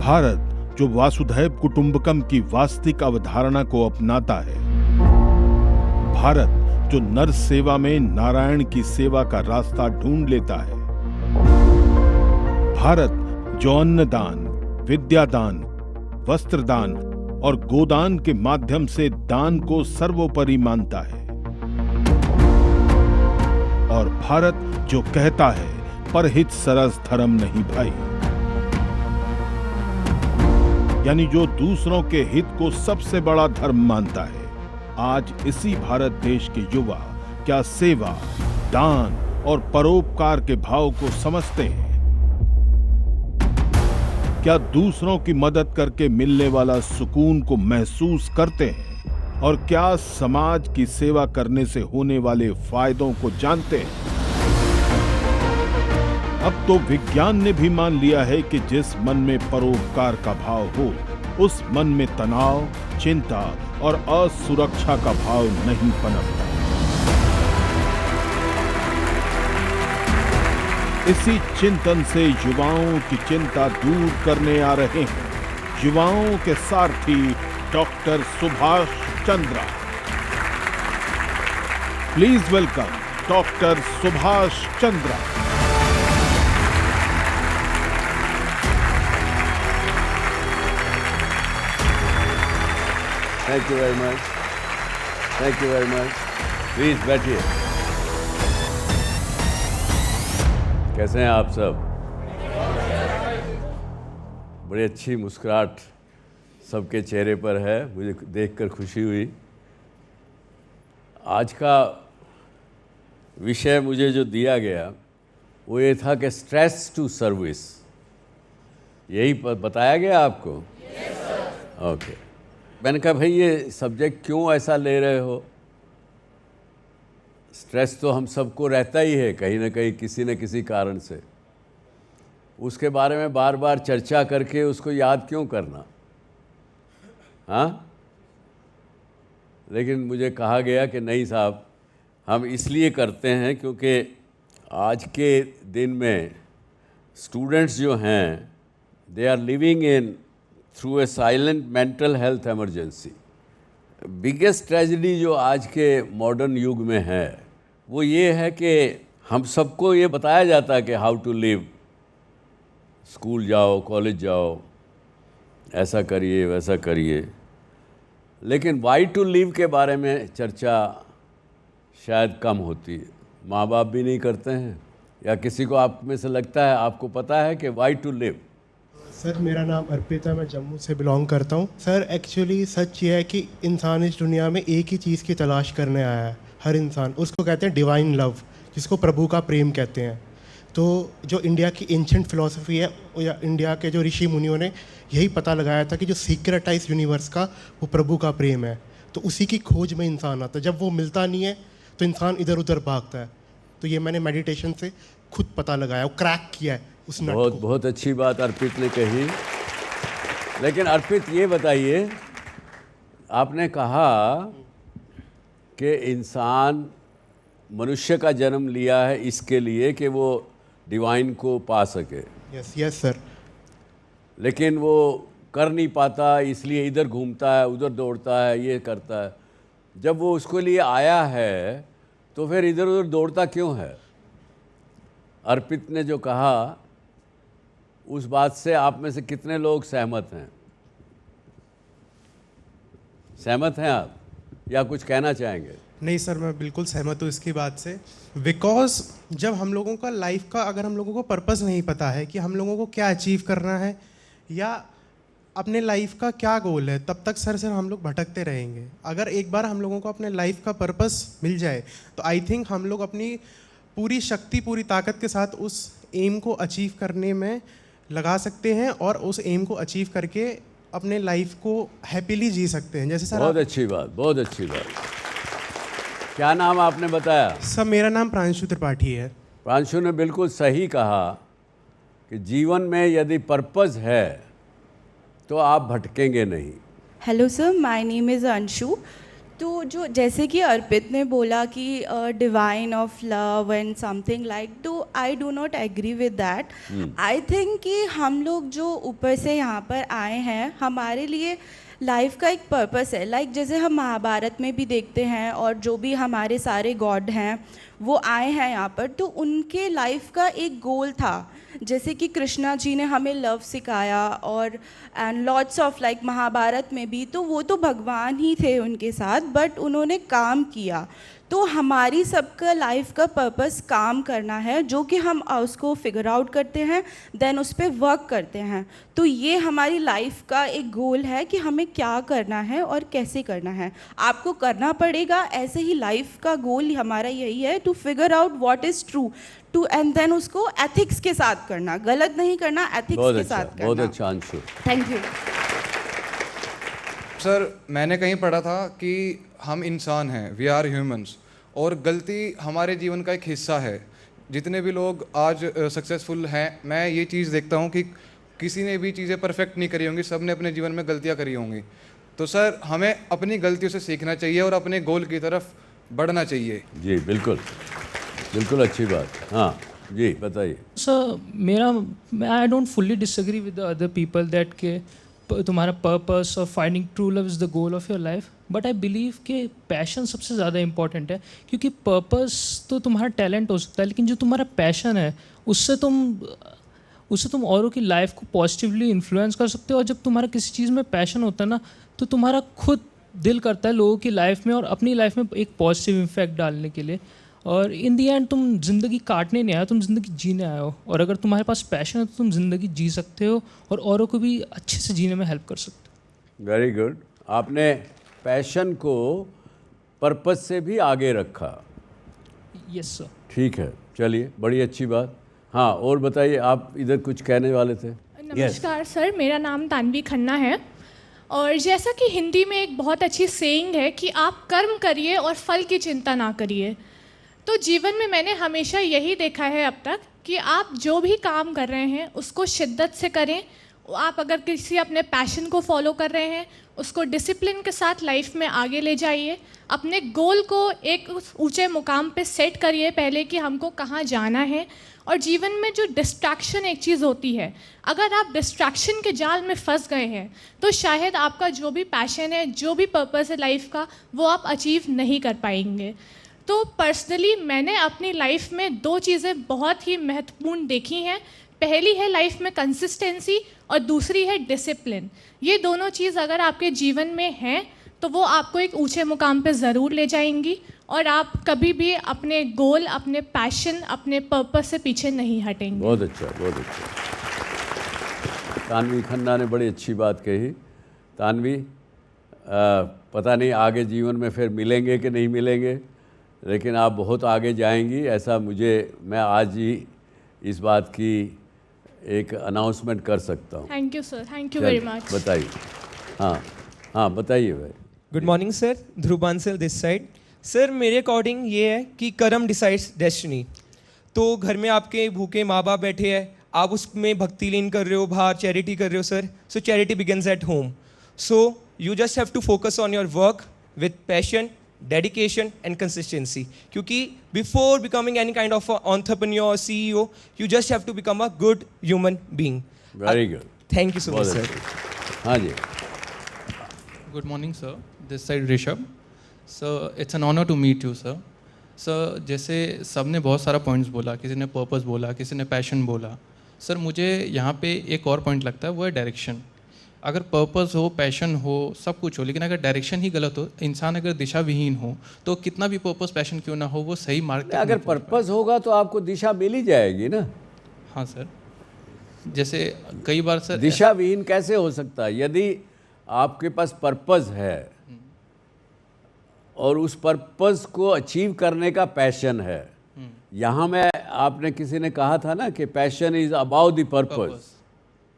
भारत जो वासुधैव कुटुंबकम की वास्तविक अवधारणा को अपनाता है, भारत जो नर सेवा में नारायण की सेवा का रास्ता ढूंढ लेता है, भारत जो अन्नदान, विद्यादान, वस्त्रदान और गोदान के माध्यम से दान को सर्वोपरि मानता है, और भारत जो कहता है परहित सरस धर्म नहीं भाई, यानी जो दूसरों के हित को सबसे बड़ा धर्म मानता है। आज इसी भारत देश के युवा क्या सेवा, दान और परोपकार के भाव को समझते हैं? क्या दूसरों की मदद करके मिलने वाला सुकून को महसूस करते हैं? और क्या समाज की सेवा करने से होने वाले फायदों को जानते हैं? अब तो विज्ञान ने भी मान लिया है कि जिस मन में परोपकार का भाव हो, उस मन में तनाव, चिंता और असुरक्षा का भाव नहीं पनपता। इसी चिंतन से युवाओं की चिंता दूर करने आ रहे हैं युवाओं के सारथी doctor Subhash Chandra. Please welcome doctor Subhash Chandra. Thank you very much, thank you very much. Please बैठिए। कैसे हैं आप सब? बड़ी अच्छी मुस्कुराहट सबके चेहरे पर है, मुझे देखकर खुशी हुई। आज का विषय मुझे जो दिया गया वो ये था कि स्ट्रेस टू सर्विस। यही बताया गया आपको? ओके। मैंने कहा भाई ये सब्जेक्ट क्यों ऐसा ले रहे हो? स्ट्रेस तो हम सबको रहता ही है कहीं ना कहीं, किसी न किसी कारण से। उसके बारे में बार बार चर्चा करके उसको याद क्यों करना? हाँ, लेकिन मुझे कहा गया कि नहीं साहब, हम इसलिए करते हैं क्योंकि आज के दिन में स्टूडेंट्स जो हैं, they are living in through a silent mental health emergency. Biggest tragedy जो आज के मॉडर्न युग में है वो ये है कि हम सबको ये बताया जाता है कि हाउ टू लिव, स्कूल जाओ, कॉलेज जाओ, ऐसा करिए, वैसा करिए, लेकिन वाई टू लिव के बारे में चर्चा शायद कम होती है। माँ बाप भी नहीं करते हैं, या किसी को आप में से लगता है आपको पता है कि वाई टू लिव? सर मेरा नाम अर्पित है, मैं जम्मू से बिलोंग करता हूँ। सर एक्चुअली सच ये है कि इंसान इस दुनिया में एक ही चीज़ की तलाश करने आया है, हर इंसान। उसको कहते हैं डिवाइन लव, जिसको प्रभु का प्रेम कहते हैं। तो जो इंडिया की एंशंट फिलॉसफी है, या इंडिया के जो ऋषि मुनियों ने यही पता लगाया था कि जो सीक्रेट है इस यूनिवर्स का, वो प्रभु का प्रेम है। तो उसी की खोज में इंसान आता है। जब वो मिलता नहीं है तो इंसान इधर उधर भागता है। तो ये मैंने मेडिटेशन से खुद पता लगाया, वो क्रैक किया है उस नट को। बहुत अच्छी बात अर्पित ने कही। लेकिन अर्पित ये बताइए, आपने कहा कि इंसान मनुष्य का जन्म लिया है इसके लिए कि वो डिवाइन को पा सके। Yes sir. लेकिन वो कर नहीं पाता, इसलिए इधर घूमता है, उधर दौड़ता है, ये करता है। जब वो उसके लिए आया है तो फिर इधर उधर दौड़ता क्यों है? अर्पित ने जो कहा उस बात से आप में से कितने लोग सहमत हैं? सहमत हैं आप, या कुछ कहना चाहेंगे? नहीं सर, मैं बिल्कुल सहमत हूँ इसकी बात से। बिकॉज जब हम लोगों का लाइफ का, अगर हम लोगों को पर्पस नहीं पता है कि हम लोगों को क्या अचीव करना है या अपने लाइफ का क्या गोल है, तब तक सर हम लोग भटकते रहेंगे। अगर एक बार हम लोगों को अपने लाइफ का पर्पस मिल जाए तो आई थिंक हम लोग अपनी पूरी शक्ति, पूरी ताकत के साथ उस एम को अचीव करने में लगा सकते हैं और उस एम को अचीव करके अपने लाइफ को हैप्पीली जी सकते हैं। जैसे सर बहुत अच्छी बात, बहुत अच्छी बात। क्या नाम आपने बताया? सर मेरा नाम प्रांशु त्रिपाठी है। प्रांशु ने बिल्कुल सही कहा कि जीवन में यदि पर्पस है तो आप भटकेंगे नहीं। Hello sir, my name is Anshu. तो जो जैसे कि अर्पित ने बोला कि divine of love and something like, तो I do not agree with that. I think कि हम लोग जो ऊपर से यहाँ पर आए हैं, हमारे लिए लाइफ का एक पर्पस है। लाइक जैसे हम महाभारत में भी देखते हैं, और जो भी हमारे सारे गॉड हैं वो आए हैं यहाँ पर, तो उनके लाइफ का एक गोल था। जैसे कि कृष्णा जी ने हमें लव सिखाया, और and lots of like Mahabharata में भी, तो वो तो भगवान ही थे उनके साथ, बट उन्होंने काम किया। तो हमारी सबका लाइफ का पर्पस काम करना है, जो कि हम उसको फिगर आउट करते हैं, देन उस पर वर्क करते हैं। तो ये हमारी लाइफ का एक गोल है कि हमें क्या करना है और कैसे करना है। आपको करना पड़ेगा, ऐसे ही लाइफ का गोल हमारा यही है, to figure out what is true, to and then उसको एथिक्स के साथ करना, गलत नहीं करना, एथिक्स के साथ करना। बहुत अच्छा अंशु। Thank you sir. मैंने कहीं पढ़ा था कि हम इंसान हैं, वी आर ह्यूमंस, और गलती हमारे जीवन का एक हिस्सा है। जितने भी लोग आज सक्सेसफुल हैं, मैं ये चीज़ देखता हूँ कि किसी ने भी चीज़ें परफेक्ट नहीं करी होंगी, सब ने अपने जीवन में गलतियाँ करी होंगी। तो सर, हमें अपनी गलतियों से सीखना चाहिए और अपने गोल की तरफ बढ़ना चाहिए। जी बिल्कुल, बिल्कुल अच्छी बात। हाँ जी, बताइए। Sir, I don't fully disagree with the other people that के तुम्हारा पर्पस और finding true love is the goal of your life, but I believe कि पैशन सबसे ज़्यादा इंपॉर्टेंट है। क्योंकि पर्पस तो तुम्हारा टैलेंट हो सकता है, लेकिन जो तुम्हारा पैशन है उससे तुम औरों की लाइफ को पॉजिटिवली इन्फ्लुएंस कर सकते हो। और जब तुम्हारा किसी चीज़ में पैशन होता है ना, तो तुम्हारा खुद दिल करता है लोगों की लाइफ में और अपनी लाइफ में एक पॉजिटिव इम्पैक्ट डालने के लिए। और इन दी एंड तुम ज़िंदगी काटने नहीं आए हो, तुम ज़िंदगी जीने आए हो। और अगर तुम्हारे पास पैशन है तो तुम ज़िंदगी जी सकते हो और औरों को भी अच्छे से जीने में हेल्प कर सकते हो। Very good. आपने पैशन को पर्पस से भी आगे रखा। Yes sir. ठीक है, चलिए, बड़ी अच्छी बात। हाँ, और बताइए, आप इधर कुछ कहने वाले थे। नमस्कार सर, मेरा नाम तानवी खन्ना है। और जैसा कि हिंदी में एक बहुत अच्छी सेइंग है कि आप कर्म करिए और फल की चिंता ना करिए, तो जीवन में मैंने हमेशा यही देखा है अब तक कि आप जो भी काम कर रहे हैं उसको शिद्दत से करें। आप अगर किसी अपने पैशन को फॉलो कर रहे हैं, उसको डिसिप्लिन के साथ लाइफ में आगे ले जाइए। अपने गोल को एक ऊंचे मुकाम पे सेट करिए पहले कि हमको कहाँ जाना है। और जीवन में जो डिस्ट्रैक्शन एक चीज़ होती है, अगर आप डिस्ट्रैक्शन के जाल में फंस गए हैं तो शायद आपका जो भी पैशन है, जो भी पर्पस है लाइफ का, वो आप अचीव नहीं कर पाएंगे। तो पर्सनली मैंने अपनी लाइफ में 2 चीज़ें बहुत ही महत्वपूर्ण देखी हैं। पहली है लाइफ में कंसिस्टेंसी और दूसरी है डिसिप्लिन। ये दोनों चीज़ अगर आपके जीवन में हैं तो वो आपको एक ऊंचे मुकाम पे ज़रूर ले जाएंगी और आप कभी भी अपने गोल, अपने पैशन, अपने पर्पस से पीछे नहीं हटेंगे। बहुत अच्छा, बहुत अच्छा। तानवी खन्ना ने बड़ी अच्छी बात कही। तानवी, पता नहीं आगे जीवन में फिर मिलेंगे कि नहीं मिलेंगे, लेकिन आप बहुत आगे जाएंगी, ऐसा मैं आज ही इस बात की एक अनाउंसमेंट कर सकता हूँ। Thank you sir, thank you very much. बताइए। हाँ हाँ, बताइए भाई। Good morning sir, Dhruv Bansal this side. Sir, मेरे अकॉर्डिंग ये है कि कर्म डिसाइड्स डेस्टिनी। तो घर में आपके भूखे माँ बाप बैठे हैं, आप उसमें भक्ति लीन कर रहे हो, बाहर चैरिटी कर रहे हो sir, so charity begins at home. So you just have to focus on your work with passion, dedication and consistency, क्योंकि before becoming any kind of entrepreneur or CEO, you just have to become a good human being. Very good. Thank you so much sir. हाँ जी। Good morning sir, this side Rishabh. So it's an honor to meet you sir. Sir, जैसे सबने बहुत सारा points बोला, किसी ने purpose बोला, किसी ने पैशन बोला। सर, मुझे यहाँ पे एक और पॉइंट लगता है, वो है डायरेक्शन। अगर पर्पस हो, पैशन हो, सब कुछ हो, लेकिन अगर डायरेक्शन ही गलत हो, इंसान अगर दिशा विहीन हो, तो कितना भी पर्पस पैशन क्यों ना हो, वो सही मार्ग। अगर पर्पस होगा तो आपको दिशा मिल ही जाएगी ना। हाँ सर, जैसे कई बार सर दिशा विहीन कैसे हो सकता है? यदि आपके पास पर्पस है और उस पर्पस को अचीव करने का पैशन है, यहाँ में आपने किसी ने कहा था ना कि passion is about the purpose,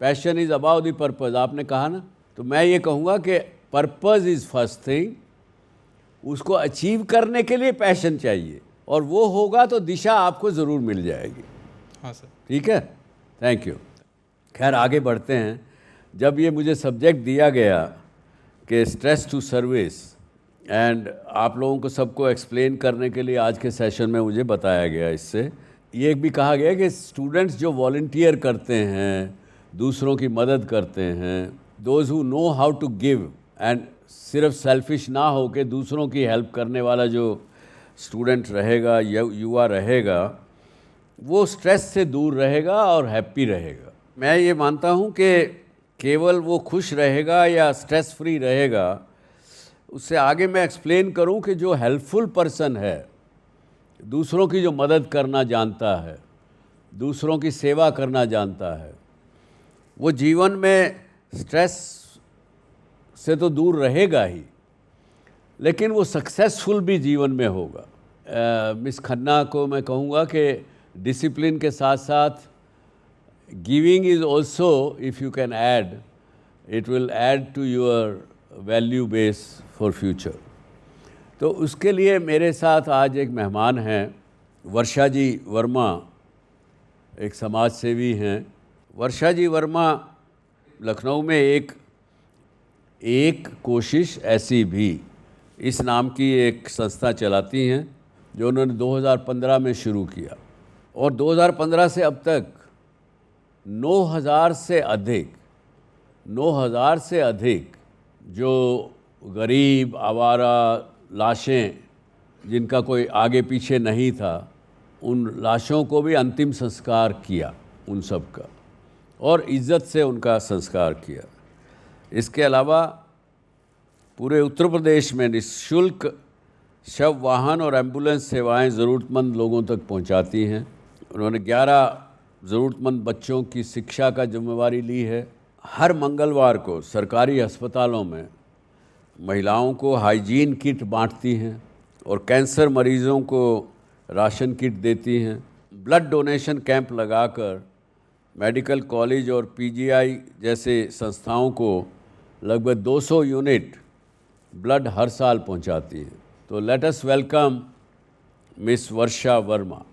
passion is about the purpose, आपने कहा ना। तो मैं ये कहूँगा कि पर्पस इज फर्स्ट थिंग, उसको अचीव करने के लिए पैशन चाहिए, और वो होगा तो दिशा आपको ज़रूर मिल जाएगी। हाँ सर, ठीक है, थैंक यू। खैर, आगे बढ़ते हैं। जब ये मुझे सब्जेक्ट दिया गया कि स्ट्रेस टू सर्विस, एंड आप लोगों को सबको एक्सप्लेन करने के लिए आज के सेशन में मुझे बताया गया। इससे ये भी कहा गया कि स्टूडेंट्स जो वॉलंटियर करते हैं, दूसरों की मदद करते हैं, those who know how to give and सिर्फ सेल्फिश ना हो के दूसरों की हेल्प करने वाला जो स्टूडेंट रहेगा, युवा रहेगा, वो स्ट्रेस से दूर रहेगा और हैप्पी रहेगा। मैं ये मानता हूँ कि केवल वो खुश रहेगा या स्ट्रेस फ्री रहेगा, उससे आगे मैं एक्सप्लेन करूं कि जो हेल्पफुल पर्सन है, दूसरों की जो मदद करना जानता है, दूसरों की सेवा करना जानता है, वो जीवन में स्ट्रेस से तो दूर रहेगा ही, लेकिन वो सक्सेसफुल भी जीवन में होगा। मिस खन्ना को मैं कहूँगा कि डिसिप्लिन के साथ साथ giving is also, if you can add, it will add to your value base for future. तो उसके लिए मेरे साथ आज एक मेहमान हैं, वर्षा जी वर्मा, एक समाज सेवी हैं। वर्षा जी वर्मा लखनऊ में एक कोशिश ऐसी भी इस नाम की एक संस्था चलाती हैं, जो उन्होंने 2015 में शुरू किया, और 2015 से अब तक 9,000 से अधिक जो गरीब, आवारा लाशें जिनका कोई आगे पीछे नहीं था, उन लाशों को भी अंतिम संस्कार किया उन सब का, और इज़्ज़त से उनका संस्कार किया। इसके अलावा पूरे उत्तर प्रदेश में निःशुल्क शव वाहन और एम्बुलेंस सेवाएं ज़रूरतमंद लोगों तक पहुंचाती हैं। उन्होंने 11 ज़रूरतमंद बच्चों की शिक्षा का जिम्मेवारी ली है। हर मंगलवार को सरकारी अस्पतालों में महिलाओं को हाइजीन किट बांटती हैं और कैंसर मरीज़ों को राशन किट देती हैं। ब्लड डोनेशन कैंप लगाकर मेडिकल कॉलेज और पीजीआई जैसे संस्थाओं को लगभग 200 यूनिट ब्लड हर साल पहुंचाती है। तो लेट अस वेलकम मिस वर्षा वर्मा।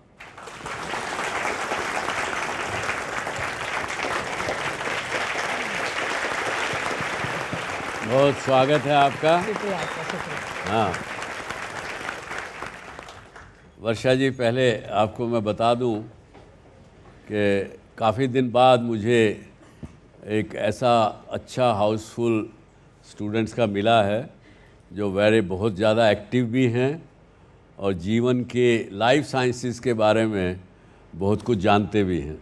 बहुत स्वागत है आपका। हाँ, वर्षा जी, पहले आपको मैं बता दूं कि काफ़ी दिन बाद मुझे एक ऐसा अच्छा हाउसफुल स्टूडेंट्स का मिला है जो बहुत ज़्यादा एक्टिव भी हैं और जीवन के लाइफ साइंसेस के बारे में बहुत कुछ जानते भी हैं।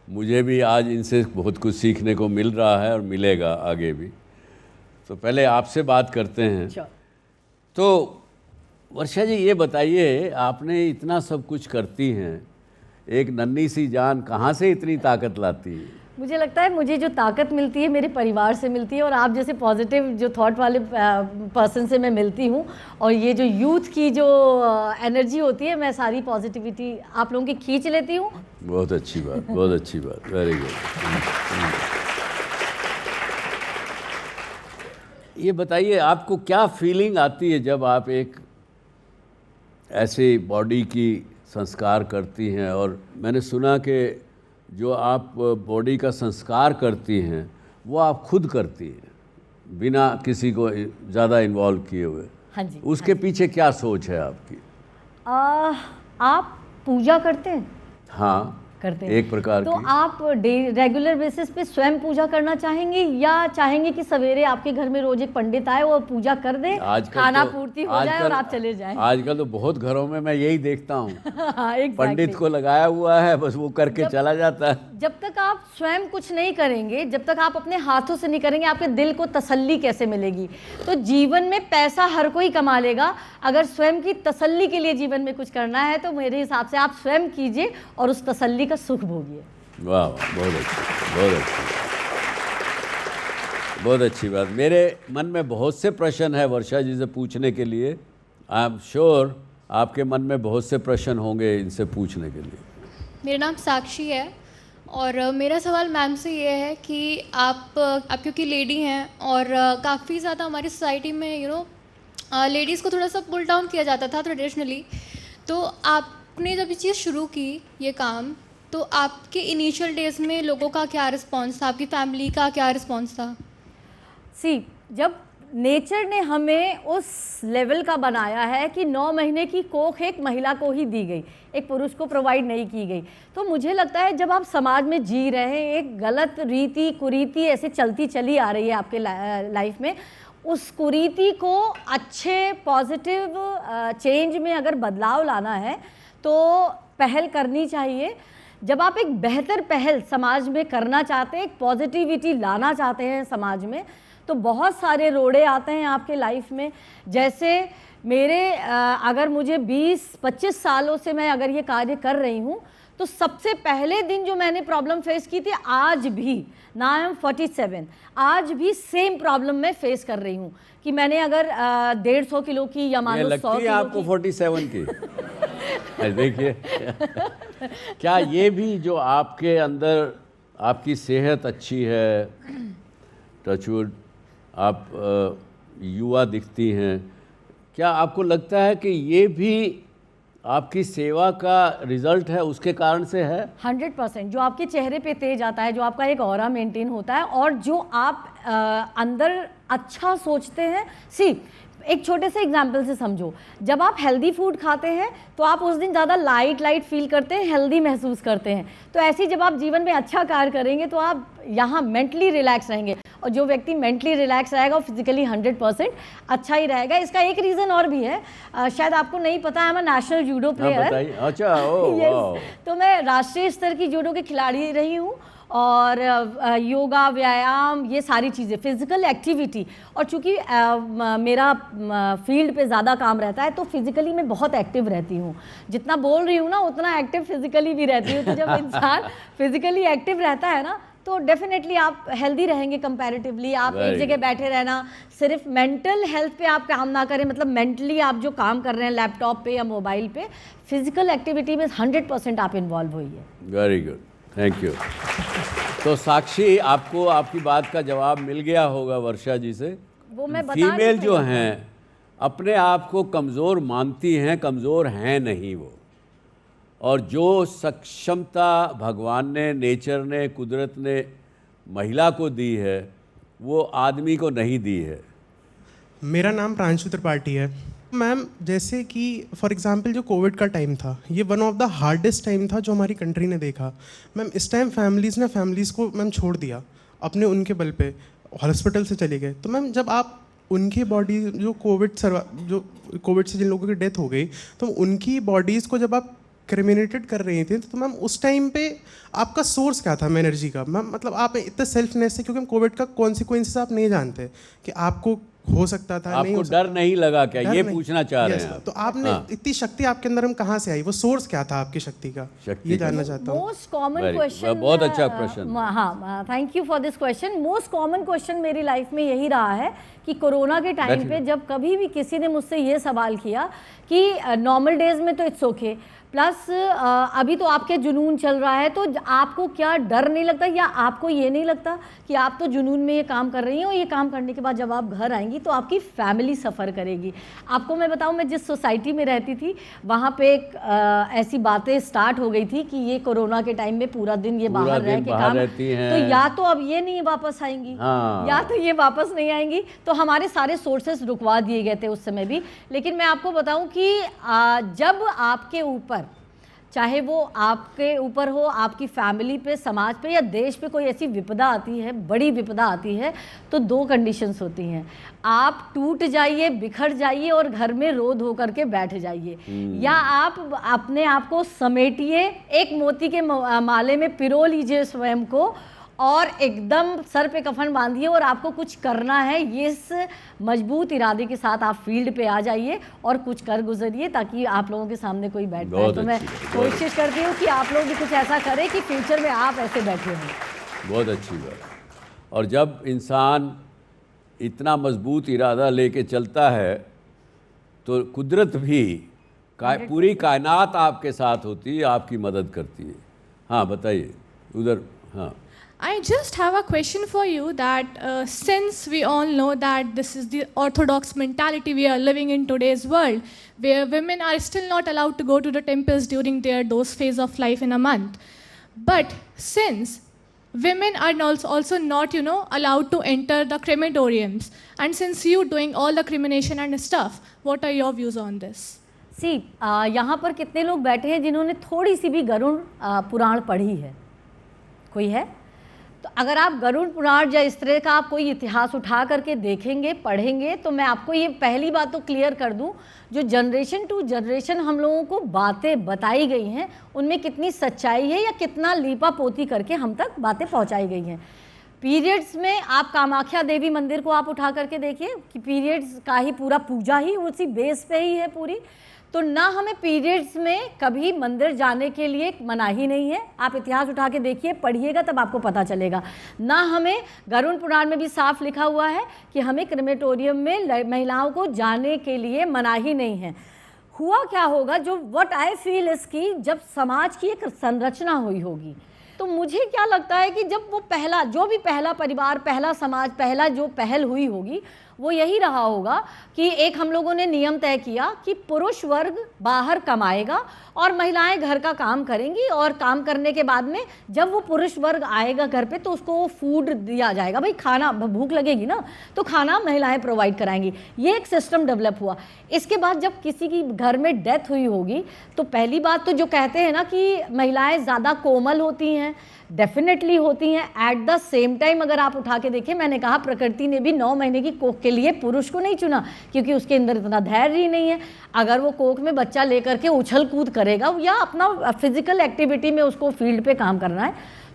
मुझे भी आज इनसे बहुत कुछ सीखने को मिल रहा है और मिलेगा आगे भी। तो पहले आपसे बात करते हैं। तो वर्षा जी, ये बताइए, आपने इतना सब कुछ करती हैं, एक नन्ही सी जान कहाँ से इतनी ताकत लाती है? मुझे लगता है मुझे जो ताकत मिलती है मेरे परिवार से मिलती है, और आप जैसे पॉजिटिव जो थॉट वाले पर्सन से मैं मिलती हूँ, और ये जो यूथ की जो एनर्जी होती है, मैं सारी पॉजिटिविटी आप लोगों की खींच लेती हूँ। बहुत अच्छी बात, बहुत अच्छी बात, वेरी गुड। ये बताइए, आपको क्या फीलिंग आती है जब आप एक ऐसे बॉडी की संस्कार करती हैं? और मैंने सुना कि जो आप बॉडी का संस्कार करती हैं वो आप खुद करती हैं बिना किसी को ज़्यादा इन्वॉल्व किए हुए। हाँ जी। उसके पीछे क्या सोच है आपकी? आप पूजा करते हैं? हाँ, करते हैं एक प्रकार तो की। आप रेगुलर बेसिस पे स्वयं पूजा करना चाहेंगे, या चाहेंगे कि सवेरे आपके घर में रोज एक पंडित आए, वो पूजा कर दे, खाना पूर्ति हो जाए और आप चले जाएं? आजकल तो बहुत घरों में मैं यही देखता हूँ। exactly. पंडित को लगाया हुआ है, बस वो करके चला जाता है। जब तक आप स्वयं कुछ नहीं करेंगे, जब तक आप अपने हाथों से नहीं करेंगे, आपके दिल को तसल्ली कैसे मिलेगी? तो जीवन में पैसा हर कोई कमा लेगा, अगर स्वयं की तसल्ली के लिए जीवन में कुछ करना है तो मेरे हिसाब से आप स्वयं कीजिए और उस तसल्ली का सुख भोगिए। वाह, बहुत अच्छी, बहुत अच्छी, बहुत अच्छी बात। मेरे मन में बहुत से प्रश्न है वर्षा जी से पूछने के लिए। आई एम श्योर आपके मन में बहुत से प्रश्न होंगे इनसे पूछने के लिए। मेरा नाम साक्षी है और मेरा सवाल मैम से ये है कि आप क्योंकि लेडी हैं और काफ़ी ज़्यादा हमारी सोसाइटी में लेडीज़ को थोड़ा सा पुल डाउन किया जाता था ट्रेडिशनली, तो आपने जब ये चीज़ शुरू की, ये काम, तो आपके इनिशियल डेज में लोगों का क्या रिस्पॉन्स था, आपकी फैमिली का क्या रिस्पॉन्स था? जब नेचर ने हमें उस लेवल का बनाया है कि 9 महीने की कोख एक महिला को ही दी गई, एक पुरुष को प्रोवाइड नहीं की गई। तो मुझे लगता है जब आप समाज में जी रहे हैं, एक गलत रीति कुरीति ऐसे चलती चली आ रही है आपके लाइफ में, उस कुरीति को अच्छे पॉजिटिव चेंज में अगर बदलाव लाना है तो पहल करनी चाहिए। जब आप एक बेहतर पहल समाज में करना चाहते हैं, एक पॉजिटिविटी लाना चाहते हैं समाज में, तो बहुत सारे रोड़े आते हैं आपके लाइफ में। जैसे मेरे अगर मुझे 20-25 सालों से मैं अगर ये कार्य कर रही हूँ, तो सबसे पहले दिन जो मैंने प्रॉब्लम फेस की थी, आज भी ना आई एम 47, आज भी सेम प्रॉब्लम मैं फेस कर रही हूँ कि मैंने अगर 150 किलो की या मान लो 100 किलो आपको 47 की देखिए क्या ये भी जो आपके अंदर आपकी सेहत अच्छी है, टचवुड आप युवा दिखती हैं, क्या आपको लगता है कि ये भी आपकी सेवा का रिजल्ट है, उसके कारण से है? 100%। जो आपके चेहरे पे तेज आता है, जो आपका एक ऑरा मेंटेन होता है और जो आप अंदर अच्छा सोचते हैं। एक छोटे से एग्जाम्पल से समझो, जब आप हेल्दी फूड खाते हैं तो आप उस दिन ज़्यादा लाइट फील करते हैं, हेल्दी महसूस करते हैं। तो ऐसे ही जब आप जीवन में अच्छा कार्य करेंगे तो आप यहाँ मेंटली रिलैक्स रहेंगे, और जो व्यक्ति मेंटली रिलैक्स रहेगा वो फिजिकली 100% अच्छा ही रहेगा। इसका एक रीज़न और भी है, शायद आपको नहीं पता, I am a national judo player. अच्छा, yes, तो मैं राष्ट्रीय स्तर की जूडो की खिलाड़ी रही हूँ, और योगा, व्यायाम, ये सारी चीज़ें, फिज़िकल एक्टिविटी, और चूँकि मेरा फील्ड पे ज़्यादा काम रहता है तो फिज़िकली मैं बहुत एक्टिव रहती हूँ। जितना बोल रही हूँ ना उतना एक्टिव फिज़िकली भी रहती हूँ। तो जब इंसान फिज़िकली एक्टिव रहता है ना तो डेफिनेटली आप हेल्दी रहेंगे कंपैरेटिवली। आप एक जगह बैठे रहना, सिर्फ मेंटल हेल्थ पे आप काम ना करें, मतलब मेंटली आप जो काम कर रहे हैं लैपटॉप पे या मोबाइल पे, फिज़िकल एक्टिविटी में 100% आप इन्वॉल्व होइए। Very good, thank you. तो साक्षी, आपको आपकी बात का जवाब मिल गया होगा वर्षा जी से। वो मैं बता फीमेल जो हैं अपने आप को कमज़ोर मानती हैं, कमज़ोर हैं नहीं वो, और जो सक्षमता भगवान ने, नेचर ने, कुदरत ने महिला को दी है वो आदमी को नहीं दी है। मेरा नाम प्रांशु त्रिपाठी है। मैम, जैसे कि फॉर एग्जांपल जो कोविड का टाइम था, ये one of the hardest time था जो हमारी कंट्री ने देखा। मैम, इस टाइम फैमिलीज़ को मैम छोड़ दिया अपने, उनके बल पे हॉस्पिटल से चले गए। तो मैम जब आप उनकी बॉडी जो कोविड से जिन लोगों की डेथ हो गई, तो उनकी बॉडीज़ को जब आप क्रिमिनेटेड कर रही थी, तो मैम उस टाइम पे आपका सोर्स क्या था एनर्जी का? मैम मतलब आप इतना सेल्फनेस से, क्योंकि हम कोविड का कॉन्सिक्वेंसेस आप नहीं जानते कि आपको हो सकता था, आपको डर नहीं लगा क्या? ये पूछना चाह रहे हैं आप। तो आपने इतनी शक्ति आपके अंदर हम कहाँ से आई? वो सोर्स क्या था आपकी शक्ति का? ये जानना चाहता हूँ। मोस्ट कॉमन क्वेश्चन, बहुत अच्छा क्वेश्चन। हाँ, thank you for this question. Most common question मेरी लाइफ में यही रहा है कि कोरोना के टाइम पे जब कभी भी किसी ने मुझसे ये सवाल किया कि नॉर्मल डेज में तो इट्स ओके, प्लस अभी तो आपके जुनून चल रहा है, तो आपको क्या डर नहीं लगता, या आपको ये नहीं लगता कि आप तो जुनून में ये काम कर रही हैं और ये काम करने के बाद जब आप घर आएंगी तो आपकी फैमिली सफ़र करेगी? आपको मैं बताऊं, मैं जिस सोसाइटी में रहती थी वहाँ पे एक ऐसी बातें स्टार्ट हो गई थी कि ये कोरोना के टाइम में पूरा दिन ये बाहर रह के काम, तो या तो अब ये नहीं वापस आएंगी, या तो ये वापस नहीं आएंगी। तो हमारे सारे सोर्सेस रुकवा दिए गए थे उस समय भी। लेकिन मैं आपको बताऊँ कि जब आपके ऊपर, चाहे वो आपके ऊपर हो, आपकी फैमिली पे, समाज पे या देश पे कोई ऐसी विपदा आती है, बड़ी विपदा आती है, तो 2 कंडीशंस होती हैं। आप टूट जाइए, बिखर जाइए और घर में रो धो करके बैठ जाइए, या आप अपने आप को समेटिए, एक मोती के माले में पिरो लीजिए स्वयं को और एकदम सर पे कफन बांधिए और आपको कुछ करना है, ये इस मजबूत इरादे के साथ आप फील्ड पे आ जाइए और कुछ कर गुजरिए, ताकि आप लोगों के सामने कोई बैठ पाए। तो मैं कोशिश करती हूँ कि आप लोग भी कुछ ऐसा करें कि फ्यूचर में आप ऐसे बैठे हों। बहुत अच्छी बात। और जब इंसान इतना मजबूत इरादा लेके चलता है तो कुदरत भी पूरी कायनात आपके साथ होती है, आपकी मदद करती है। हाँ बताइए उधर। हाँ, I just have a question for you that since we all know that this is the orthodox mentality we are living in today's world, where women are still not allowed to go to the temples during their dose phase of life in a month. But since women are also not, allowed to enter the crematoriums. And since you doing all the cremation and stuff, what are your views on this? सी यहाँ पर कितने लोग बैठे हैं जिन्होंने थोड़ी सी भी गरुड़ पुराण पढ़ी है? कोई है? तो अगर आप गरुड़ पुराण या इस तरह का आप कोई इतिहास उठा करके देखेंगे, पढ़ेंगे, तो मैं आपको ये पहली बात तो क्लियर कर दूं, जो जनरेशन टू जनरेशन हम लोगों को बातें बताई गई हैं उनमें कितनी सच्चाई है या कितना लीपा पोती करके हम तक बातें पहुंचाई गई हैं। पीरियड्स में आप कामाख्या देवी मंदिर को आप उठा करके देखिए कि पीरियड्स का ही पूरा पूजा ही उसी बेस पे ही है पूरी। तो ना हमें पीरियड्स में कभी मंदिर जाने के लिए मनाही नहीं है। आप इतिहास उठा के देखिए, पढ़िएगा, तब आपको पता चलेगा। ना हमें गरुड़ पुराण में भी साफ लिखा हुआ है कि हमें क्रेमेटोरियम में महिलाओं को जाने के लिए मनाही नहीं है। हुआ क्या होगा, जो व्हाट आई फील इसकी जब समाज की एक संरचना हुई होगी, तो मुझे क्या लगता है कि जब वो पहला जो भी पहला परिवार, पहला समाज, पहला जो पहल हुई होगी वो यही रहा होगा कि एक हम लोगों ने नियम तय किया कि पुरुष वर्ग बाहर कमाएगा और महिलाएं घर का काम करेंगी, और काम करने के बाद में जब वो पुरुष वर्ग आएगा घर पे तो उसको वो फूड दिया जाएगा। भाई खाना, भूख लगेगी ना, तो खाना महिलाएं प्रोवाइड कराएंगी। ये एक सिस्टम डेवलप हुआ। इसके बाद जब किसी की घर में डेथ हुई होगी तो पहली बात तो जो कहते हैं ना कि महिलाएं ज़्यादा कोमल होती हैं, डेफिनेटली होती हैं। एट द सेम टाइम अगर आप उठा के देखें, मैंने कहा प्रकृति ने भी 9 महीने की कोख के लिए पुरुष को नहीं चुना क्योंकि उसके अंदर इतना धैर्य ही नहीं है। अगर वो कोख में बच्चा लेकर के उछल कूद करेगा या अपना फिजिकल एक्टिविटी में उसको फील्ड पे काम करना है,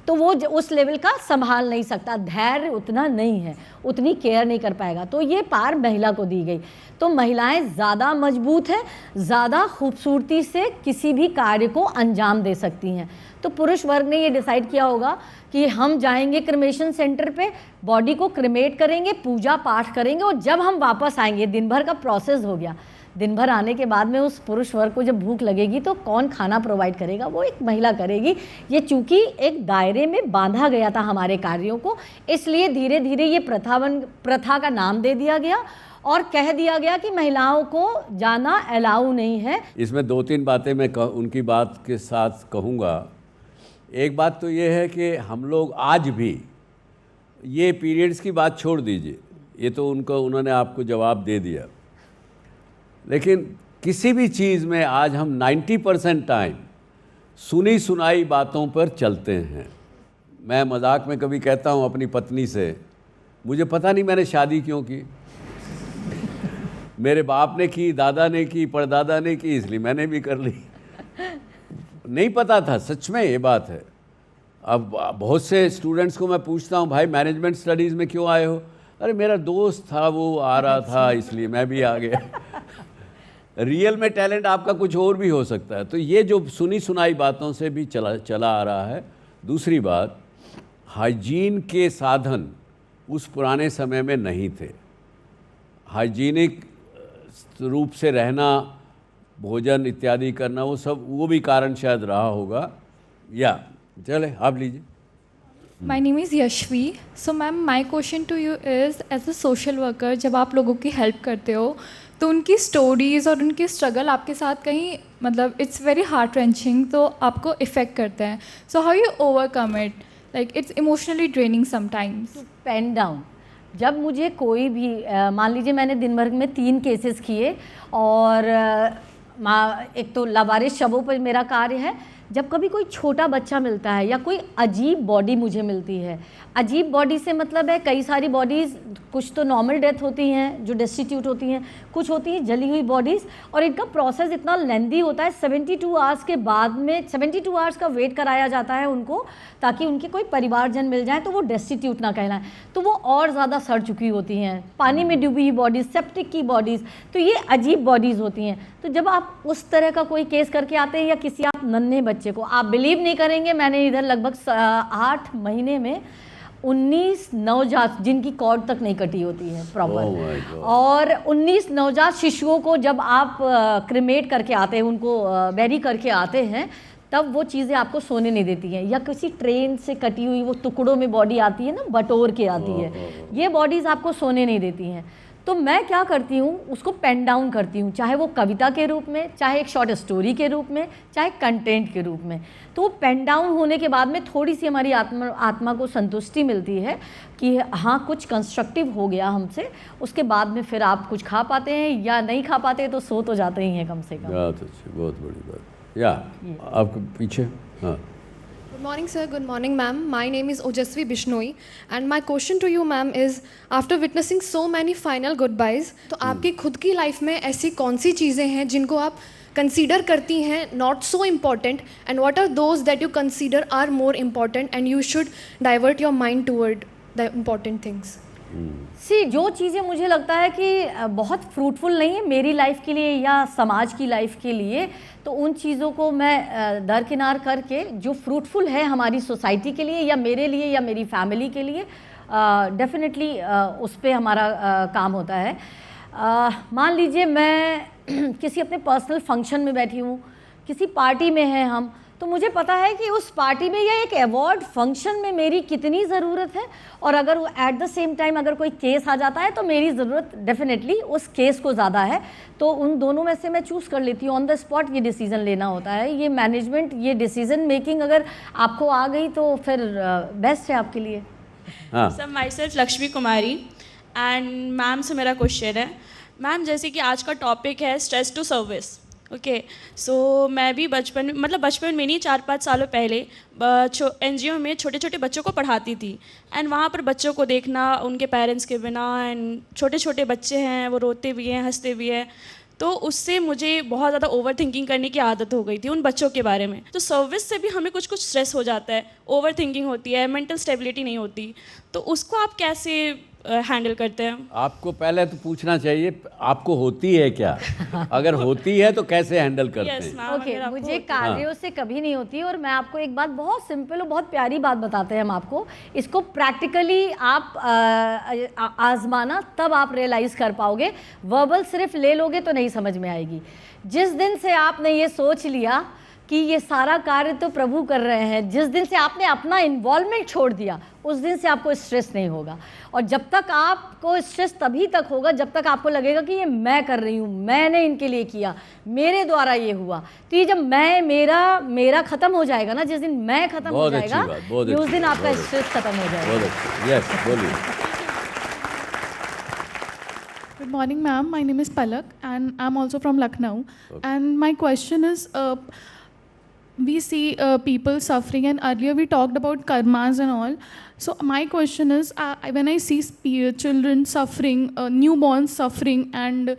तो वो उस लेवल का संभाल नहीं सकता, धैर्य उतना नहीं है, उतनी केयर नहीं कर पाएगा। तो ये पार महिला को दी गई। तो महिलाएं ज़्यादा मजबूत है, ज़्यादा खूबसूरती से किसी भी कार्य को अंजाम दे सकती हैं। तो पुरुष वर्ग ने ये डिसाइड किया होगा कि हम जाएंगे क्रिमेशन सेंटर पे, बॉडी को क्रिमेट करेंगे, पूजा पाठ करेंगे, और जब हम वापस आएंगे, दिन भर का प्रोसेस हो गया, दिन भर आने के बाद में उस पुरुष वर्ग को जब भूख लगेगी तो कौन खाना प्रोवाइड करेगा? वो एक महिला करेगी। ये चूँकि एक दायरे में बांधा गया था हमारे कार्यों को, इसलिए धीरे धीरे ये प्रथा का नाम दे दिया गया और कह दिया गया कि महिलाओं को जाना अलाउ नहीं है। इसमें 2-3 बातें मैं उनकी बात के साथ कहूँगा। एक बात तो ये है कि हम लोग आज भी, ये पीरियड्स की बात छोड़ दीजिए, ये तो उन्होंने आपको जवाब दे दिया, लेकिन किसी भी चीज़ में आज हम 90% टाइम सुनी सुनाई बातों पर चलते हैं। मैं मजाक में कभी कहता हूँ अपनी पत्नी से, मुझे पता नहीं मैंने शादी क्यों की, मेरे बाप ने की, दादा ने की, परदादा ने की, इसलिए मैंने भी कर ली। नहीं पता था, सच में ये बात है। अब बहुत से स्टूडेंट्स को मैं पूछता हूँ, भाई मैनेजमेंट स्टडीज़ में क्यों आए हो? अरे मेरा दोस्त था, वो आ रहा था इसलिए मैं भी आ गया। रियल में टैलेंट आपका कुछ और भी हो सकता है। तो ये जो सुनी सुनाई बातों से भी चला आ रहा है। दूसरी बात, हाइजीन के साधन उस पुराने समय में नहीं थे। हाइजीनिक रूप से रहना, भोजन इत्यादि करना, वो भी कारण शायद रहा होगा। या चले आप लीजिए। My name is Yashvi. So ma'am, my question to you is, as a social worker, जब आप लोगों की हेल्प करते हो तो उनकी स्टोरीज़ और उनकी स्ट्रगल आपके साथ कहीं, मतलब इट्स वेरी हार्ट रेंचिंग, तो आपको इफ़ेक्ट करते हैं। So how you overcome it? Like it's emotionally draining sometimes. Pen down. जब मुझे कोई भी मान लीजिए मैंने दिन भर में 3 केसेस किए, और एक तो लावारिस शवों पर मेरा कार्य है। जब कभी कोई छोटा बच्चा मिलता है या कोई अजीब बॉडी मुझे मिलती है, अजीब बॉडी से मतलब है कई सारी बॉडीज़, कुछ तो नॉर्मल डेथ होती हैं जो डेस्टिट्यूट होती हैं, कुछ होती हैं जली हुई बॉडीज़, और इनका प्रोसेस इतना लेंदी होता है। 72 आवर्स के बाद में 72 आवर्स का वेट कराया जाता है उनको, ताकि उनके कोई परिवारजन मिल जाए तो वो डेस्टिट्यूट ना कहलाएं। तो वो और ज़्यादा सड़ चुकी होती हैं, पानी में डूबी हुई बॉडीज़, सेप्टिक की बॉडीज़, तो ये अजीब बॉडीज़ होती हैं। तो जब आप उस तरह का कोई केस करके आते हैं या किसी आप नन्हे बच्चे को, आप बिलीव नहीं करेंगे, मैंने इधर लगभग 8 महीने में 19 नवजात जिनकी कॉर्ड तक नहीं कटी होती है प्रॉपर, और 19 नवजात शिशुओं को जब आप क्रिमेट करके आते हैं, उनको बैरी करके आते हैं, तब वो चीज़ें आपको सोने नहीं देती हैं। या किसी ट्रेन से कटी हुई वो टुकड़ों में बॉडी आती है ना, बटोर के आती है, ये बॉडीज़ आपको सोने नहीं देती हैं। तो मैं क्या करती हूँ, उसको पेन डाउन करती हूँ, चाहे वो कविता के रूप में, चाहे एक शॉर्ट स्टोरी के रूप में, चाहे कंटेंट के रूप में। तो वो पेन डाउन होने के बाद में थोड़ी सी हमारी आत्मा को संतुष्टि मिलती है कि हाँ कुछ कंस्ट्रक्टिव हो गया हमसे। उसके बाद में फिर आप कुछ खा पाते हैं या नहीं खा पाते तो सो तो जाते ही हैं कम से कम। बहुत अच्छी, बहुत बड़ी बात। या आपके पीछे। हाँ, Good morning, sir. Good morning, ma'am. My name is Ojasvi Bishnoi, and my question to you, ma'am, is after witnessing so many final goodbyes, तो आपकी खुद की लाइफ में ऐसी कौन सी चीज़ें हैं जिनको आप कंसीडर करती हैं not so important, and what are those that you consider are more important and you should divert your mind toward the important things? जो चीज़ें मुझे लगता है कि बहुत फ्रूटफुल नहीं है मेरी लाइफ के लिए या समाज की लाइफ के लिए, तो उन चीज़ों को मैं दरकिनार करके जो फ्रूटफुल है हमारी सोसाइटी के लिए या मेरे लिए या मेरी फैमिली के लिए, डेफिनेटली उस पर हमारा काम होता है। मान लीजिए मैं किसी अपने पर्सनल फंक्शन में बैठी हूँ, किसी पार्टी में है हम, तो मुझे पता है कि उस पार्टी में या एक अवार्ड फंक्शन में मेरी कितनी ज़रूरत है, और अगर वो एट द सेम टाइम अगर कोई केस आ जाता है तो मेरी ज़रूरत डेफिनेटली उस केस को ज़्यादा है। तो उन दोनों में से मैं चूज़ कर लेती हूँ। ऑन द स्पॉट ये डिसीज़न लेना होता है, ये मैनेजमेंट, ये डिसीज़न मेकिंग अगर आपको आ गई तो फिर बेस्ट है आपके लिए। Sir, my self Lakshmi Kumari, and ma'am से मेरा क्वेश्चन है। मैम, जैसे कि आज का टॉपिक है स्ट्रेस टू सर्विस, ओके, सो मैं भी बचपन में नहीं, 4-5 सालों पहले NGO में छोटे छोटे बच्चों को पढ़ाती थी, एंड वहाँ पर बच्चों को देखना उनके पेरेंट्स के बिना, एंड छोटे छोटे बच्चे हैं वो रोते भी हैं हंसते भी हैं, तो उससे मुझे बहुत ज़्यादा ओवर थिंकिंग करने की आदत हो गई थी उन बच्चों के बारे में। तो सर्विस से भी हमें कुछ कुछ स्ट्रेस हो जाता है, ओवर थिंकिंग होती है, मेंटल स्टेबिलिटी नहीं होती, तो उसको आप कैसे हैंडल करते हैं? आपको पहले तो पूछना चाहिए आपको होती है क्या? अगर होती है तो कैसे हैंडल करते हैं? ओके, मुझे कार्यों से कभी नहीं होती, और मैं आपको एक बात बहुत सिंपल और बहुत प्यारी बात बताते हैं हम आपको, इसको प्रैक्टिकली आप आजमाना, तब आप रियलाइज़ कर पाओगे। वर्बल सिर्फ ले लोगे तो नहीं समझ में आएगी। जिस दिन से आपने ये सोच लिया कि ये सारा कार्य तो प्रभु कर रहे हैं, जिस दिन से आपने अपना इन्वॉल्वमेंट छोड़ दिया, उस दिन से आपको स्ट्रेस नहीं होगा। और जब तक आपको स्ट्रेस तभी तक होगा जब तक आपको लगेगा कि ये मैं कर रही हूँ, मैंने इनके लिए किया, मेरे द्वारा ये हुआ। तो ये जब मेरा खत्म हो जाएगा ना, जिस दिन मैं खत्म हो जाएगा, उस दिन आपका स्ट्रेस खत्म हो जाएगा। यस, बोलिए। Good morning, ma'am. My name is Palak, and I'm also from Lucknow. Okay. And my question is, we see people suffering, and earlier we talked about karmas and all. So my question is, when I see children suffering, newborns suffering, and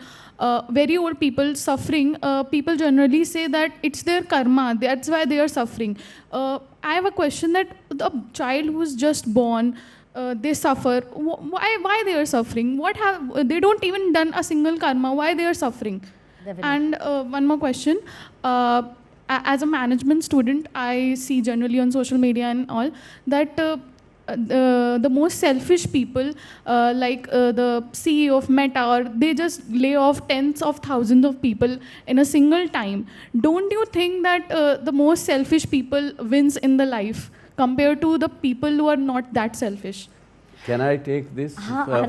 very old people suffering, people generally say that it's their karma, that's why they are suffering. I have a question that the child who's just born, they suffer. Why they are suffering? They don't even done a single karma. Why they are suffering? Definitely. And one more question. As a management student, I see generally on social media and all that the most selfish people, like the CEO of Meta, or they just lay off tens of thousands of people in a single time. Don't you think that the most selfish people wins in the life compared to the people who are not that selfish? Can I take this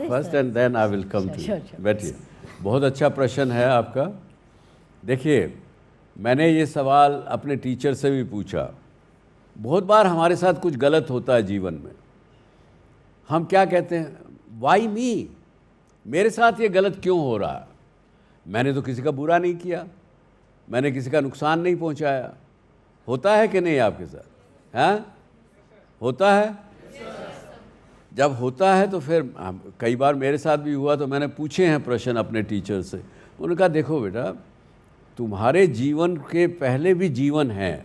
first and then I will come to you? बैठिए। बहुत अच्छा प्रश्न है आपका। देखिए, मैंने ये सवाल अपने टीचर से भी पूछा। बहुत बार हमारे साथ कुछ गलत होता है जीवन में, हम क्या कहते हैं, वाई मी, मेरे साथ ये गलत क्यों हो रहा है? मैंने तो किसी का बुरा नहीं किया, मैंने किसी का नुकसान नहीं पहुंचाया। होता है कि नहीं आपके साथ? हैं? होता है? जब होता है तो फिर कई बार मेरे साथ भी हुआ, तो मैंने पूछे हैं प्रश्न अपने टीचर से। उन्होंने कहा, देखो बेटा, तुम्हारे जीवन के पहले भी जीवन है,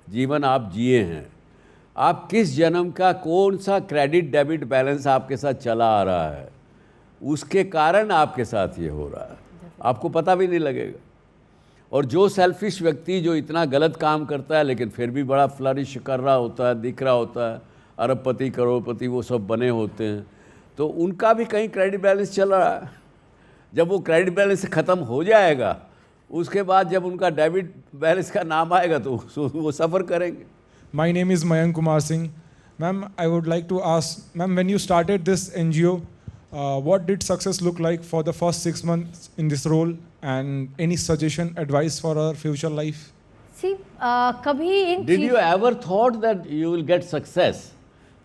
जीवन आप जिए हैं, आप किस जन्म का कौन सा क्रेडिट डेबिट बैलेंस आपके साथ चला आ रहा है, उसके कारण आपके साथ ये हो रहा है, आपको पता भी नहीं लगेगा। और जो सेल्फिश व्यक्ति जो इतना गलत काम करता है लेकिन फिर भी बड़ा फ्लरिश कर रहा होता है, दिख रहा होता है, अरबपति करोड़पति वो सब बने होते हैं, तो उनका भी कहीं क्रेडिट बैलेंस चल रहा है। जब वो क्रेडिट बैलेंस ख़त्म हो जाएगा, उसके बाद जब उनका डेबिट बैलेंस का नाम आएगा तो वो सफ़र करेंगे। My name is Mayank Kumar Singh. Ma'am, I would like to ask, ma'am, when you started this NGO, What did success look like for the first 6 months in this role, and any suggestion, advice for our future life? See, कभी इन Did you ever thought that you will get success?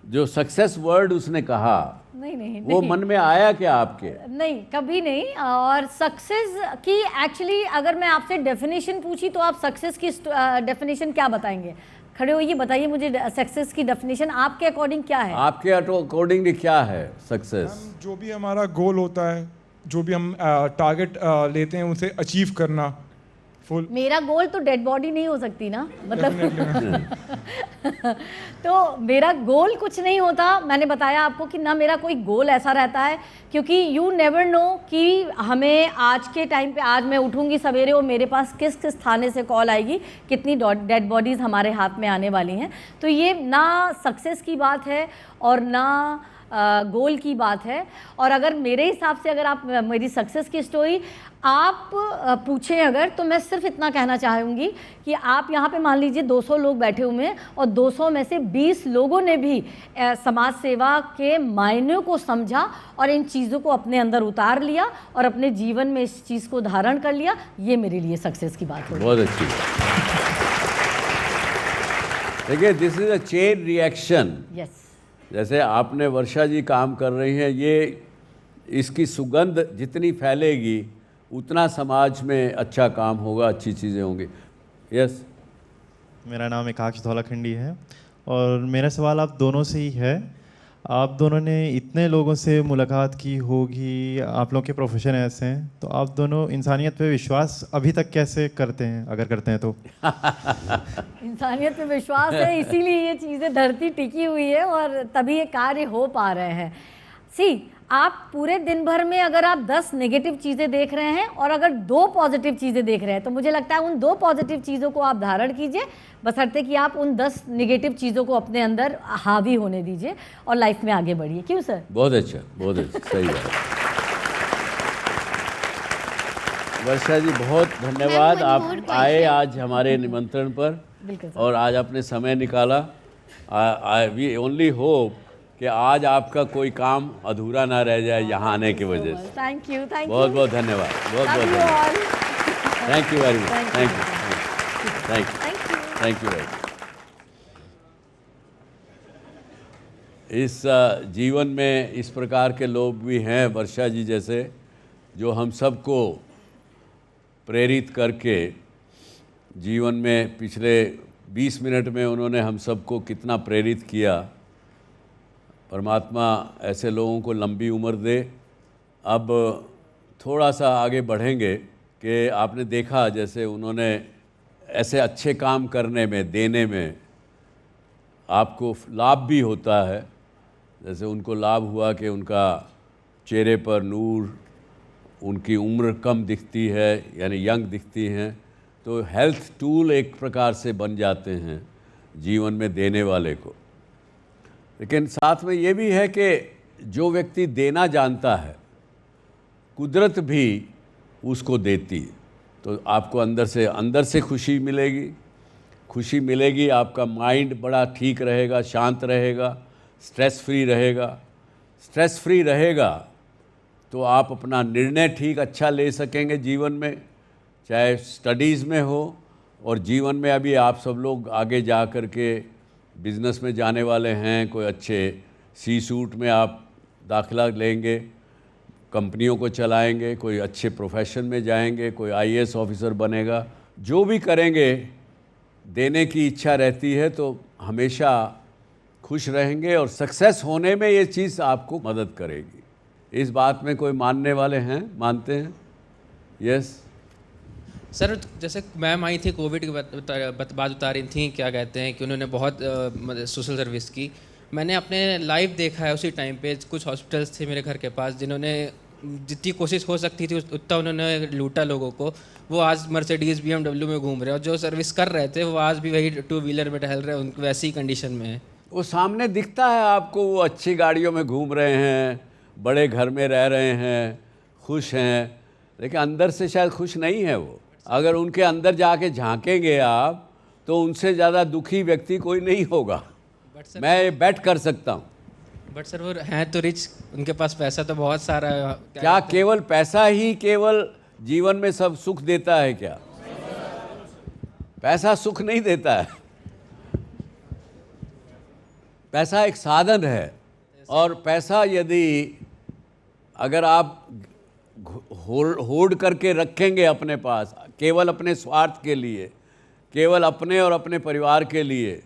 जो success word उसने कहा, नहीं वो मन में आया क्या आपके? नहीं, कभी नहीं। और सक्सेस की एक्चुअली अगर मैं आपसे डेफिनेशन पूछी तो आप सक्सेस की डेफिनेशन क्या बताएंगे? खड़े होइए, बताइए मुझे सक्सेस की डेफिनेशन आपके अकॉर्डिंग क्या है? आपके अकॉर्डिंग क्या है सक्सेस? जो भी हमारा गोल होता है, जो भी हम टारगेट लेते हैं उसे अचीव करना फुल। मेरा गोल तो डेड बॉडी नहीं हो सकती ना, मतलब तो मेरा गोल कुछ नहीं होता। मैंने बताया आपको कि ना मेरा कोई गोल ऐसा रहता है, क्योंकि यू नेवर नो कि हमें आज के टाइम पे, आज मैं उठूंगी सवेरे और मेरे पास किस किस थाने से कॉल आएगी, कितनी डेड बॉडीज़ हमारे हाथ में आने वाली हैं। तो ये ना सक्सेस की बात है और ना गोल की बात है। और अगर मेरे हिसाब से अगर आप मेरी सक्सेस की स्टोरी आप पूछें अगर, तो मैं सिर्फ इतना कहना चाहूँगी कि आप यहाँ पे मान लीजिए 200 लोग बैठे हुए हैं और 200 में से 20 लोगों ने भी समाज सेवा के मायने को समझा और इन चीज़ों को अपने अंदर उतार लिया और अपने जीवन में इस चीज़ को धारण कर लिया। ये मेरे लिए सक्सेस की बात है। बहुत अच्छी। देखिए, this is a chain reaction. Yes, जैसे आपने वर्षा जी काम कर रही हैं, ये इसकी सुगंध जितनी फैलेगी उतना समाज में अच्छा काम होगा, अच्छी चीज़ें होंगी। यस, मेरा नाम एकाक्ष धौलाखंडी है और मेरा सवाल आप दोनों से ही है। आप दोनों ने इतने लोगों से मुलाकात की होगी, आप लोगों के प्रोफेशन ऐसे हैं, तो आप दोनों इंसानियत पे विश्वास अभी तक कैसे करते हैं, अगर करते हैं तो? इंसानियत पे विश्वास है, इसीलिए ये चीज़ें धरती टिकी हुई है और तभी ये कार्य हो पा रहे हैं। सी, आप पूरे दिन भर में अगर आप 10 नेगेटिव चीज़ें देख रहे हैं और अगर 2 पॉजिटिव चीज़ें देख रहे हैं, तो मुझे लगता है उन 2 पॉजिटिव चीज़ों को आप धारण कीजिए, बशर्ते कि आप उन 10 नेगेटिव चीज़ों को अपने अंदर हावी होने दीजिए और लाइफ में आगे बढ़िए। क्यों सर? बहुत अच्छा, बहुत अच्छा, सही बात। वर्षा जी, बहुत धन्यवाद, आप आए आज हमारे निमंत्रण पर और आज आपने समय निकाला। वी ओनली होप कि आज आपका कोई काम अधूरा ना रह जाए यहाँ आने की वजह से। थैंक यू, थैंक यू, बहुत बहुत धन्यवाद, बहुत बहुत धन्यवाद। Thank you very much, thank you, thank you, thank you very much. इस जीवन में इस प्रकार के लोग भी हैं वर्षा जी जैसे, जो हम सबको प्रेरित करके जीवन में पिछले 20 मिनट में उन्होंने हम सबको कितना प्रेरित किया। परमात्मा ऐसे लोगों को लंबी उम्र दे। अब थोड़ा सा आगे बढ़ेंगे कि आपने देखा जैसे उन्होंने ऐसे अच्छे काम करने में, देने में आपको लाभ भी होता है। जैसे उनको लाभ हुआ कि उनका चेहरे पर नूर, उनकी उम्र कम दिखती है, यानी यंग दिखती हैं, तो हेल्थ टूल एक प्रकार से बन जाते हैं जीवन में देने वाले को। लेकिन साथ में ये भी है कि जो व्यक्ति देना जानता है, कुदरत भी उसको देती है, तो आपको अंदर से खुशी मिलेगी, आपका माइंड बड़ा ठीक रहेगा, शांत रहेगा, स्ट्रेस फ्री रहेगा तो आप अपना निर्णय ठीक अच्छा ले सकेंगे जीवन में, चाहे स्टडीज़ में हो और जीवन में। अभी आप सब लोग आगे जा कर के बिज़नेस में जाने वाले हैं, कोई अच्छे सूट में आप दाखिला लेंगे, कंपनियों को चलाएंगे, कोई अच्छे प्रोफेशन में जाएंगे, कोई IAS ऑफिसर बनेगा। जो भी करेंगे देने की इच्छा रहती है तो हमेशा खुश रहेंगे और सक्सेस होने में ये चीज़ आपको मदद करेगी। इस बात में कोई मानने वाले हैं, मानते हैं? यस सर, जैसे मैम आई थी कोविड की बात बता रही थी, क्या कहते हैं कि उन्होंने बहुत सोशल सर्विस की। मैंने अपने लाइव देखा है उसी टाइम पे, कुछ हॉस्पिटल्स थे मेरे घर के पास जिन्होंने जितनी कोशिश हो सकती थी उतना उन्होंने लूटा लोगों को। वो आज मर्सिडीज़ BMW में घूम रहे हैं और जो सर्विस कर रहे थे वो आज भी वही 2 व्हीलर में टहल रहे हैं, उनको वैसी कंडीशन में है। वो सामने दिखता है आपको, वो अच्छी गाड़ियों में घूम रहे हैं, बड़े घर में रह रहे हैं, खुश हैं, लेकिन अंदर से शायद खुश नहीं है वो। अगर उनके अंदर जाके झांकेंगे आप तो उनसे ज़्यादा दुखी व्यक्ति कोई नहीं होगा, मैं बेट कर सकता हूँ। बट सर वो हैं तो रिच, उनके पास पैसा तो बहुत सारा है। क्या केवल पैसा ही केवल जीवन में सब सुख देता है क्या? पैसा सुख नहीं देता है। पैसा एक साधन है, और पैसा यदि अगर आप होल्ड करके रखेंगे अपने पास केवल अपने स्वार्थ के लिए, केवल अपने और अपने परिवार के लिए,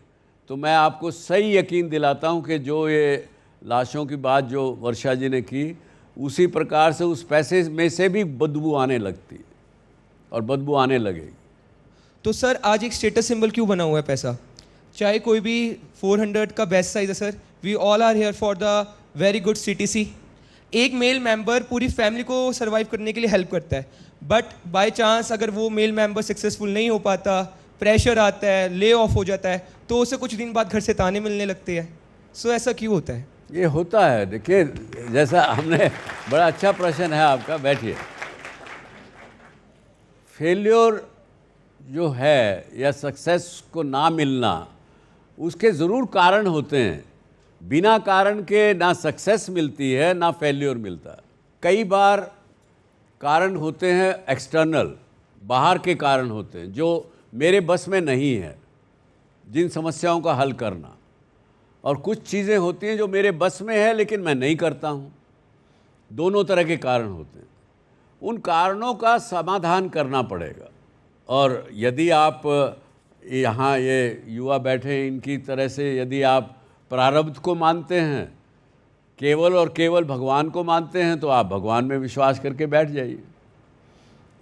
तो मैं आपको सही यकीन दिलाता हूं कि जो ये लाशों की बात जो वर्षा जी ने की, उसी प्रकार से उस पैसे में से भी बदबू आने लगती है और बदबू आने लगेगी। तो सर आज एक स्टेटस सिंबल क्यों बना हुआ है पैसा? चाहे कोई भी 400 का बेस्ट साइज है sir, we all are here for the very good CTC। एक मेल मेंबर पूरी फैमिली को सर्वाइव करने के लिए हेल्प करता है, बट बाय चांस अगर वो मेल मेंबर सक्सेसफुल नहीं हो पाता, प्रेशर आता है, ले ऑफ हो जाता है, तो उसे कुछ दिन बाद घर से ताने मिलने लगते हैं। सो ऐसा क्यों होता है? ये होता है, देखिए जैसा हमने, बड़ा अच्छा प्रश्न है आपका, बैठिए। फेल्योर जो है या सक्सेस को ना मिलना, उसके ज़रूर कारण होते हैं। बिना कारण के ना सक्सेस मिलती है ना फेल्योर मिलता। कई बार कारण होते हैं एक्सटर्नल, बाहर के कारण होते हैं जो मेरे बस में नहीं है, जिन समस्याओं का हल करना, और कुछ चीज़ें होती हैं जो मेरे बस में है लेकिन मैं नहीं करता हूँ। दोनों तरह के कारण होते हैं, उन कारणों का समाधान करना पड़ेगा। और यदि आप यहाँ ये युवा बैठे हैं, इनकी तरह से यदि आप प्रारब्ध को मानते हैं, केवल और केवल भगवान को मानते हैं, तो आप भगवान में विश्वास करके बैठ जाइए,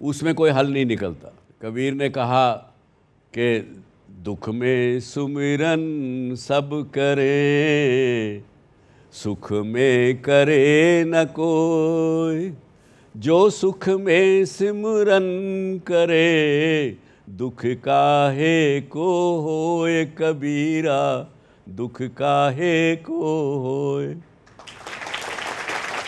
उसमें कोई हल नहीं निकलता। कबीर ने कहा कि दुख में सुमिरन सब करे, सुख में करे न कोई, जो सुख में सिमरन करे, दुख काहे को होए कबीरा, दुख काहे को होए।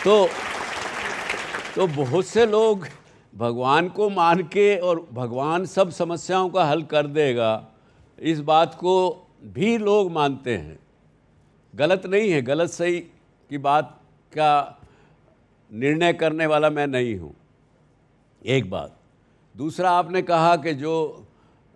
तो बहुत से लोग भगवान को मान के, और भगवान सब समस्याओं का हल कर देगा, इस बात को भी लोग मानते हैं। गलत नहीं है, गलत सही की बात का निर्णय करने वाला मैं नहीं हूँ, एक बात। दूसरा, आपने कहा कि जो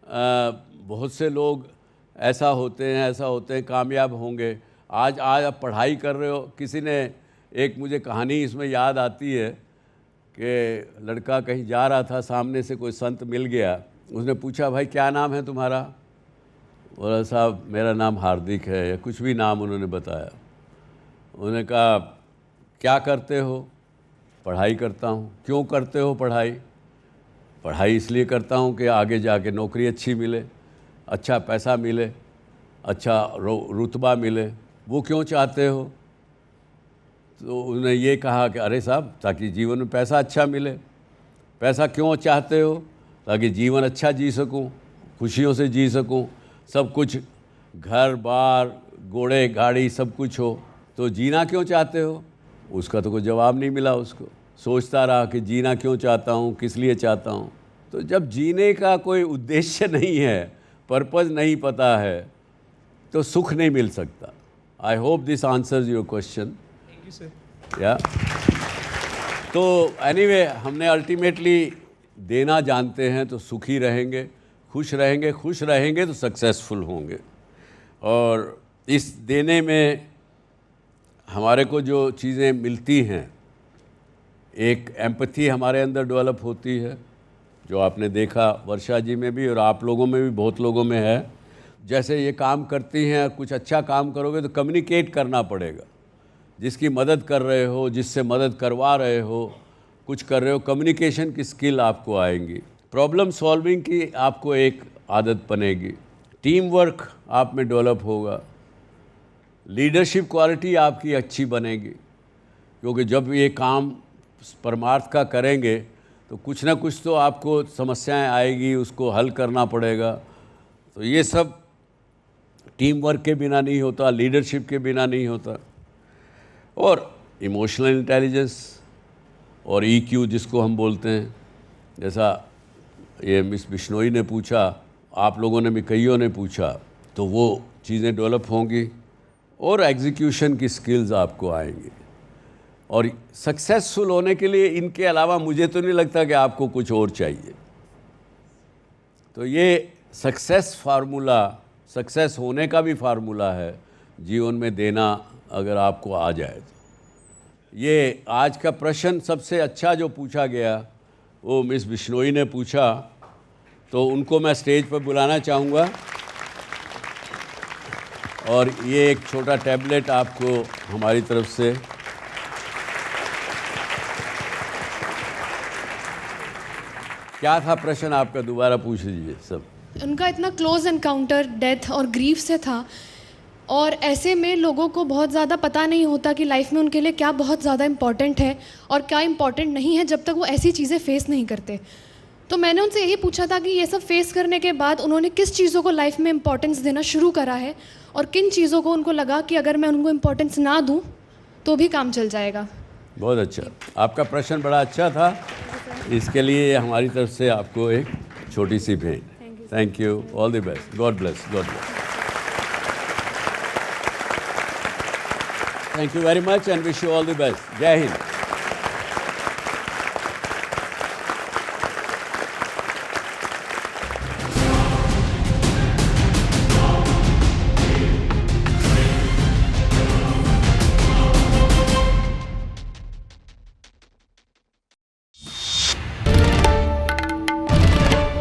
बहुत से लोग ऐसा होते हैं कामयाब होंगे। आज आप पढ़ाई कर रहे हो, किसी ने एक मुझे कहानी इसमें याद आती है कि लड़का कहीं जा रहा था, सामने से कोई संत मिल गया, उसने पूछा भाई क्या नाम है तुम्हारा? बोला साहब मेरा नाम हार्दिक है, या कुछ भी नाम उन्होंने बताया। उन्होंने कहा क्या करते हो? पढ़ाई करता हूँ। क्यों करते हो पढ़ाई? पढ़ाई इसलिए करता हूँ कि आगे जाके नौकरी अच्छी मिले, अच्छा पैसा मिले, अच्छा रुतबा मिले। वो क्यों चाहते हो? तो उन्होंने ये कहा कि अरे साहब ताकि जीवन में पैसा अच्छा मिले। पैसा क्यों चाहते हो? ताकि जीवन अच्छा जी सकूं, खुशियों से जी सकूं, सब कुछ घर बार घोड़े गाड़ी सब कुछ हो। तो जीना क्यों चाहते हो? उसका तो कोई जवाब नहीं मिला उसको। सोचता रहा कि जीना क्यों चाहता हूँ, किस लिए चाहता हूँ। तो जब जीने का कोई उद्देश्य नहीं है, पर्पज़ नहीं पता है, तो सुख नहीं मिल सकता। I hope this answers your question. Thank you sir. या तो एनीवे हमने अल्टीमेटली देना जानते हैं तो सुखी रहेंगे, खुश रहेंगे तो सक्सेसफुल होंगे। और इस देने में हमारे को जो चीज़ें मिलती हैं, एक एम्पैथी हमारे अंदर डेवलप होती है, जो आपने देखा वर्षा जी में भी और आप लोगों में भी, बहुत लोगों में है। जैसे ये काम करती हैं, कुछ अच्छा काम करोगे तो कम्युनिकेट करना पड़ेगा। जिसकी मदद कर रहे हो, जिससे मदद करवा रहे हो, कुछ कर रहे हो, कम्युनिकेशन की स्किल आपको आएंगी, प्रॉब्लम सॉल्विंग की आपको एक आदत बनेगी, टीम वर्क आप में डेवलप होगा, लीडरशिप क्वालिटी आपकी अच्छी बनेगी। क्योंकि जब ये काम परमार्थ का करेंगे तो कुछ ना कुछ तो आपको समस्याएं आएगी, उसको हल करना पड़ेगा। तो ये सब टीम वर्क के बिना नहीं होता, लीडरशिप के बिना नहीं होता। और इमोशनल इंटेलिजेंस और EQ जिसको हम बोलते हैं, जैसा ये मिस बिश्नोई ने पूछा, आप लोगों ने भी कईयों ने पूछा, तो वो चीज़ें डेवलप होंगी। और एग्जीक्यूशन की स्किल्स आपको आएंगी। और सक्सेसफुल होने के लिए इनके अलावा मुझे तो नहीं लगता कि आपको कुछ और चाहिए। तो ये सक्सेस फार्मूला, सक्सेस होने का भी फार्मूला है जीवन में देना, अगर आपको आ जाए तो। ये आज का प्रश्न सबसे अच्छा जो पूछा गया वो मिस बिश्नोई ने पूछा, तो उनको मैं स्टेज पर बुलाना चाहूँगा और ये एक छोटा टैबलेट आपको हमारी तरफ से। क्या था प्रश्न आपका, दोबारा पूछ लीजिए सब। उनका इतना क्लोज एनकाउंटर डेथ और ग्रीफ से था, और ऐसे में लोगों को बहुत ज़्यादा पता नहीं होता कि लाइफ में उनके लिए क्या बहुत ज़्यादा इम्पॉर्टेंट है और क्या इम्पॉर्टेंट नहीं है जब तक वो ऐसी चीज़ें फेस नहीं करते। तो मैंने उनसे यही पूछा था कि ये सब फेस करने के बाद उन्होंने किस चीज़ों को लाइफ में इम्पॉर्टेंस देना शुरू करा है और किन चीज़ों को उनको लगा कि अगर मैं उनको इम्पॉर्टेंस ना दूँ तो भी काम चल जाएगा। बहुत अच्छा, आपका प्रश्न बड़ा अच्छा था, इसके लिए हमारी तरफ से आपको एक छोटी सी भेंट। Thank you, all the best, God bless, God bless. Thank you very much and wish you all the best. जय हिंद।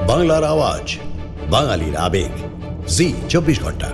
বাংলার আওয়াজ, বাঙালির আবেগ, জি 24 ঘন্টা।